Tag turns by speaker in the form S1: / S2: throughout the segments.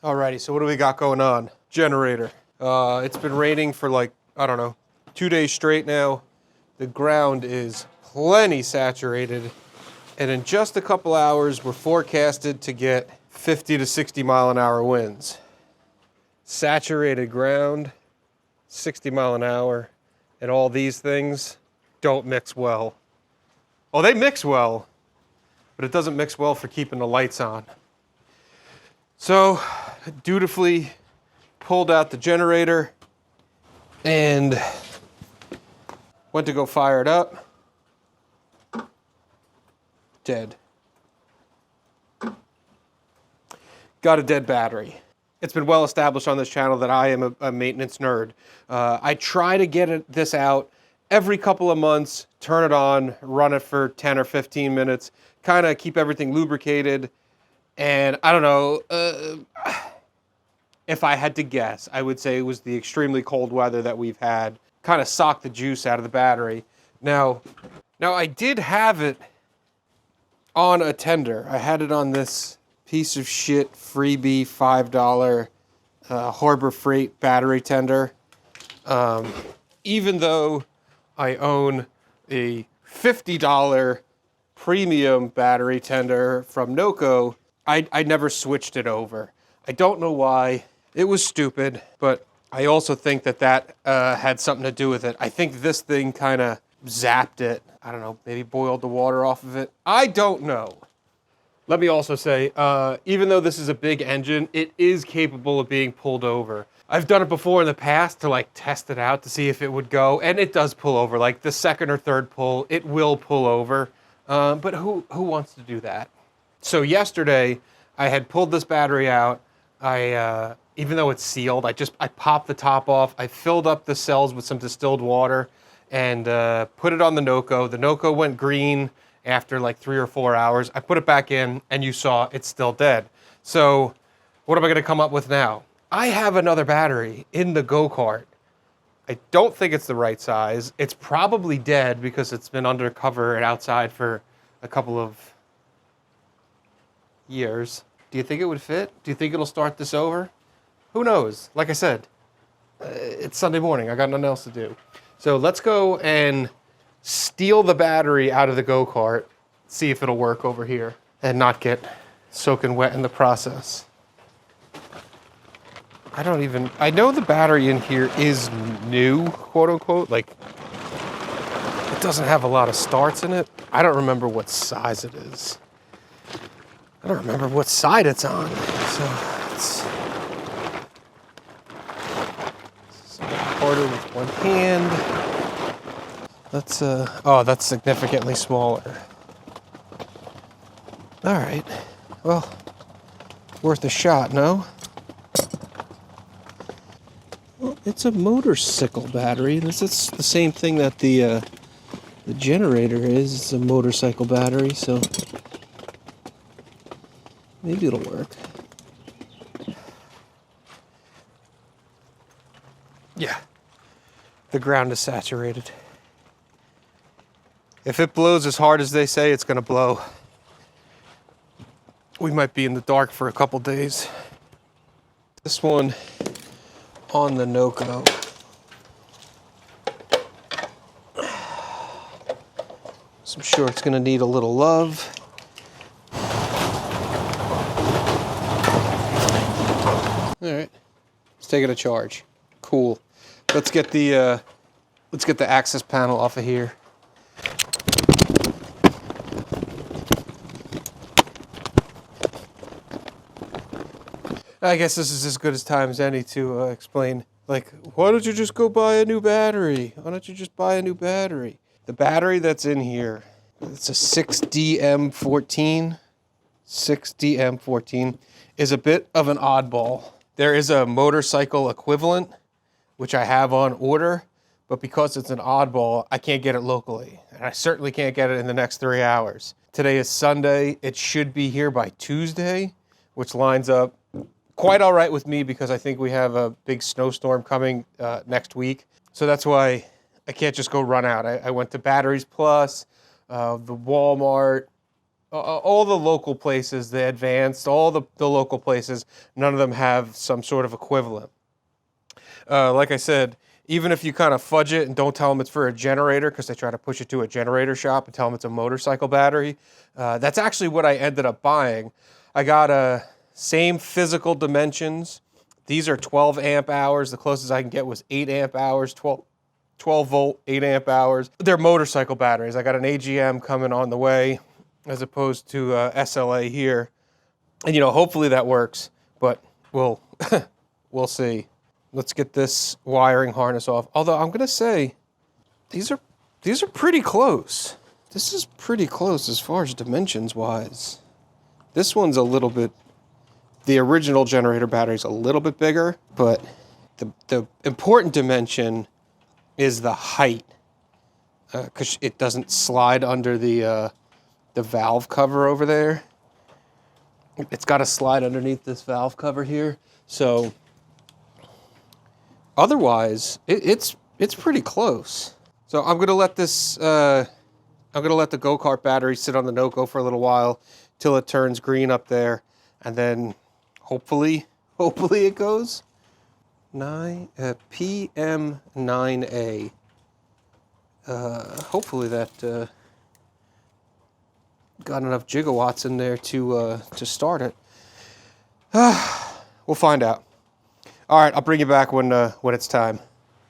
S1: Alrighty, so what do we got going on? Generator. It's been raining for like, I don't know, 2 days straight now. The ground is plenty saturated. And in just a couple hours, we're forecasted to get 50 to 60 mile an hour winds. Saturated ground, 60 mile an hour, and all these things don't mix well. Oh, they mix well, but it doesn't mix well for keeping the lights on. So, dutifully pulled out the generator and went to go fire it up. Dead. Got a dead battery. It's been well established on this channel that I am a maintenance nerd. I try to get this out every couple of months, turn it on, run it for 10 or 15 minutes, kind of keep everything lubricated. And I don't know, if I had to guess, I would say it was the extremely cold weather that we've had, kind of socked the juice out of the battery. Now I did have it on a tender. I had it on this piece of shit freebie $5 Harbor Freight battery tender. Even though I own a $50 premium battery tender from Noco, I never switched it over. I don't know why. It was stupid, but I also think that had something to do with it. I think this thing kind of zapped it. I don't know, maybe boiled the water off of it. I don't know. Let me also say, even though this is a big engine, it is capable of being pulled over. I've done it before in the past to like test it out to see if it would go, and it does pull over. Like the second or third pull, it will pull over. But who wants to do that? So yesterday, I had pulled this battery out. Even though it's sealed, I popped the top off. I filled up the cells with some distilled water and put it on the Noco. The Noco went green after like 3 or 4 hours. I put it back in, and you saw it's still dead. So what am I going to come up with now? I have another battery in the go-kart. I don't think it's the right size. It's probably dead because it's been undercover and outside for a couple of years. Do you think it would fit? Do you think it'll start this over? Who knows? Like I said, it's Sunday morning. I got nothing else to do. So let's go and steal the battery out of the go-kart, see if it'll work over here, and not get soaking wet in the process. I know the battery in here is new, quote unquote. Like, it doesn't have a lot of starts in it. I don't remember what size it is. I don't remember what side it's on. So it's harder with one hand. Let's, oh, that's significantly smaller. All right. Well, worth a shot, no? Well, it's a motorcycle battery. This is the same thing that the generator is. It's a motorcycle battery, so maybe it'll work. Yeah, the ground is saturated. If it blows as hard as they say it's gonna blow, we might be in the dark for a couple days. This one on the Noco. So I'm sure it's gonna need a little love. All right, let's take it a charge. Cool. Let's get the access panel off of here. I guess this is as good a time as any to explain, like, why don't you just go buy a new battery? Why don't you just buy a new battery? The battery that's in here, it's a 6DM14. 6DM14 is a bit of an oddball. There is a motorcycle equivalent, which I have on order, but because it's an oddball, I can't get it locally. And I certainly can't get it in the next 3 hours. Today is Sunday. It should be here by Tuesday, which lines up quite all right with me because I think we have a big snowstorm coming next week. So that's why I can't just go run out. I went to Batteries Plus, the Walmart, all the local places, the advanced, all the local places, none of them have some sort of equivalent. Like I said, even if you kind of fudge it and don't tell them it's for a generator, because they try to push it to a generator shop and tell them it's a motorcycle battery, that's actually what I ended up buying. I got same physical dimensions. These are 12 amp hours. The closest I can get was 8 amp hours, 12 volt, 8 amp hours. They're motorcycle batteries. I got an AGM coming on the way as opposed to SLA here. And, hopefully that works, but we'll see. Let's get this wiring harness off. Although I'm going to say these are pretty close. This is pretty close as far as dimensions wise. This one's a little bit, the original generator battery is a little bit bigger, but the important dimension is the height, because it doesn't slide under the valve cover over there. It's got to slide underneath this valve cover here. So otherwise, it's pretty close. So I'm gonna let this I'm gonna let the go-kart battery sit on the NOCO for a little while till it turns green up there, and then hopefully it goes. PM9A. Hopefully that got enough gigawatts in there to start it. We'll find out. All right, I'll bring you back when it's time.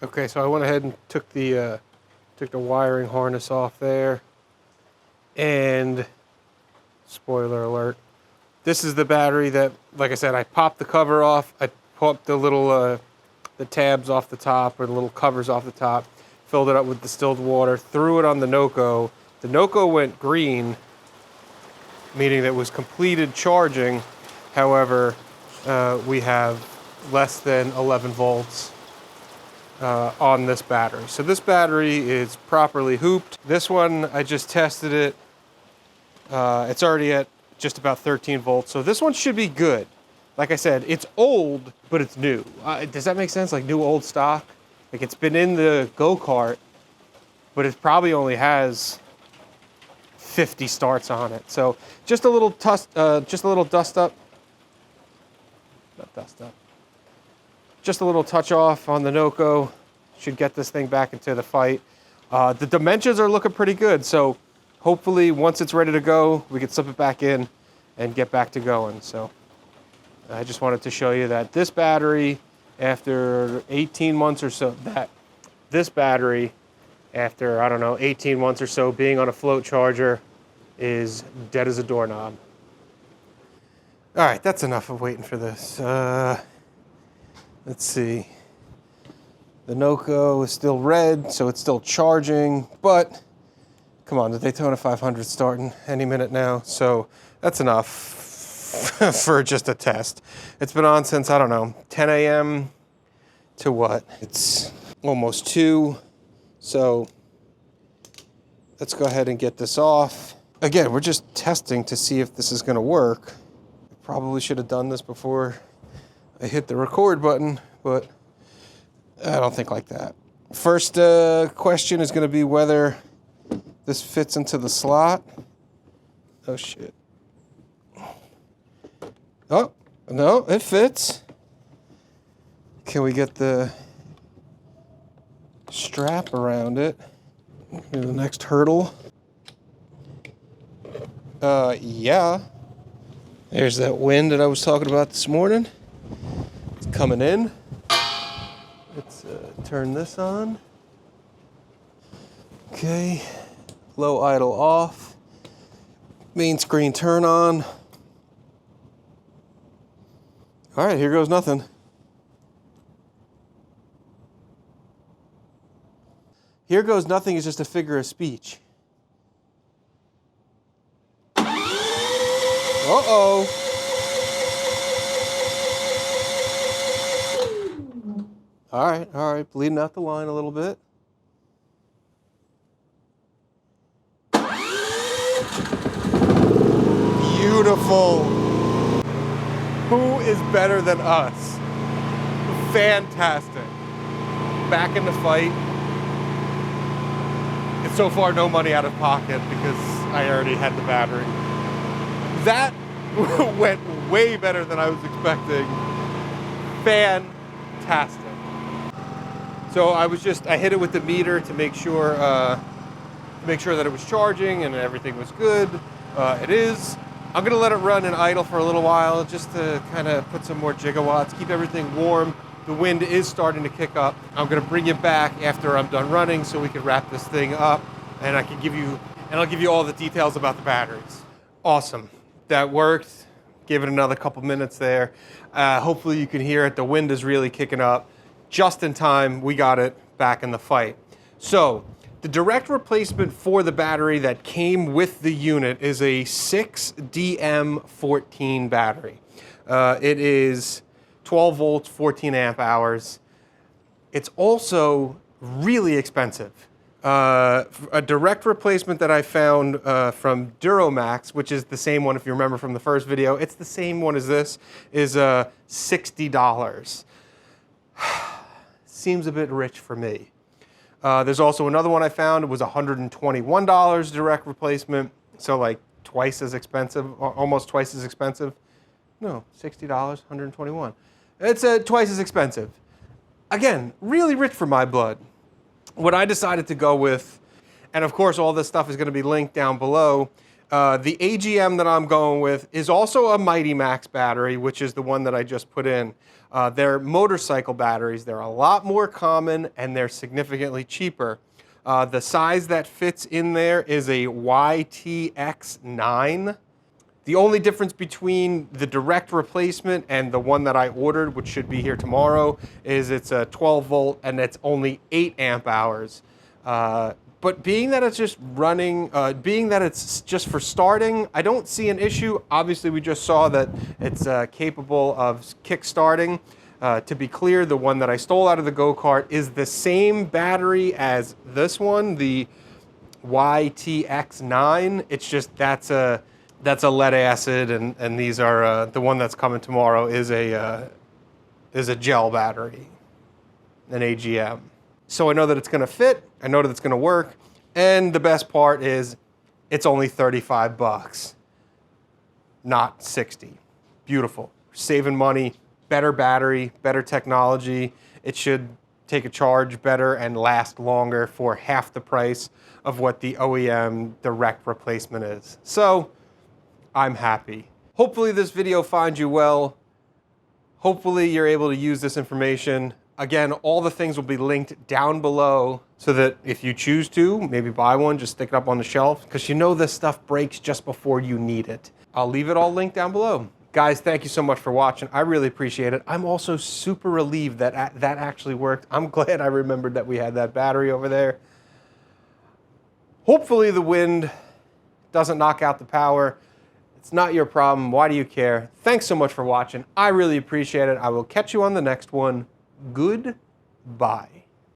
S1: Okay, so I went ahead and took the wiring harness off there, and spoiler alert, this is the battery that, like I said, I popped the cover off. I popped the little the tabs off the top, or the little covers off the top, filled it up with distilled water, threw it on the NOCO. The NOCO went green, meaning that it was completed charging. However, we have less than 11 volts on this battery. So this battery is properly hooped. This one, I just tested it. It's already at just about 13 volts. So this one should be good. Like I said, it's old, but it's new. Does that make sense? Like new old stock? Like it's been in the go-kart, but it probably only has 50 starts on it. So just a little dust up. Not dust up. Just a little touch off on the NOCO should get this thing back into the fight. The dimensions are looking pretty good, so hopefully once it's ready to go, we can slip it back in and get back to going. So I just wanted to show you that this battery, after 18 months or so, this battery, after, I don't know, 18 months or so being on a float charger, is dead as a doorknob. All right, that's enough of waiting for this. Let's see. The NOCO is still red, so it's still charging, but come on, the Daytona 500's starting any minute now, so that's enough for just a test. It's been on since, I don't know, 10 a.m. to what? It's almost 2, so let's go ahead and get this off. Again, we're just testing to see if this is going to work. I probably should have done this before I hit the record button, but I don't think like that. First question is going to be whether this fits into the slot. Oh, shit. Oh, no, it fits. Can we get the strap around it? The next hurdle. Yeah. There's that wind that I was talking about this morning. It's coming in. Let's turn this on. Okay. Low idle off. Main screen turn on. All right, here goes nothing. Here goes nothing is just a figure of speech. Uh-oh. All right, bleeding out the line a little bit. Beautiful. Who is better than us? Fantastic. Back in the fight. It's so far no money out of pocket because I already had the battery. that went way better than I was expecting. Fantastic. So I hit it with the meter to make sure that it was charging and everything was good. It is. I'm gonna let it run and idle for a little while just to kind of put some more gigawatts, keep everything warm. The wind is starting to kick up. I'm gonna bring it back after I'm done running so we can wrap this thing up, and I'll give you all the details about the batteries. Awesome, that worked. Give it another couple minutes there. Hopefully you can hear it. The wind is really kicking up. Just in time, we got it back in the fight. So, the direct replacement for the battery that came with the unit is a 6DM14 battery. It is 12 volts, 14 amp hours. It's also really expensive. A direct replacement that I found from Duromax, which is the same one if you remember from the first video, it's the same one as this, is $60. Seems a bit rich for me. There's also another one I found. It was $121 direct replacement, so like twice as expensive, almost twice as expensive. No, $60, $121. It's twice as expensive. Again, really rich for my blood. What I decided to go with, and of course all this stuff is going to be linked down below, the AGM that I'm going with is also a Mighty Max battery, which is the one that I just put in. They're motorcycle batteries. They're a lot more common and they're significantly cheaper. The size that fits in there is a YTX9. The only difference between the direct replacement and the one that I ordered, which should be here tomorrow, is it's a 12 volt and it's only 8 amp hours. But being that it's just running, being that it's just for starting, I don't see an issue. Obviously, we just saw that it's capable of kick-starting. To be clear, the one that I stole out of the go-kart is the same battery as this one, the YTX9. It's just that's a lead acid, and these are the one that's coming tomorrow is a gel battery, an AGM. So I know that it's going to fit, I know that it's going to work, and the best part is it's only 35 bucks, not 60. Beautiful. Saving money, better battery, better technology. It should take a charge better and last longer for half the price of what the OEM direct replacement is. So I'm happy. Hopefully this video finds you well. Hopefully you're able to use this information. Again, all the things will be linked down below so that if you choose to, maybe buy one, just stick it up on the shelf, because you know this stuff breaks just before you need it. I'll leave it all linked down below. Guys, thank you so much for watching. I really appreciate it. I'm also super relieved that that actually worked. I'm glad I remembered that we had that battery over there. Hopefully the wind doesn't knock out the power. It's not your problem. Why do you care? Thanks so much for watching. I really appreciate it. I will catch you on the next one. Goodbye.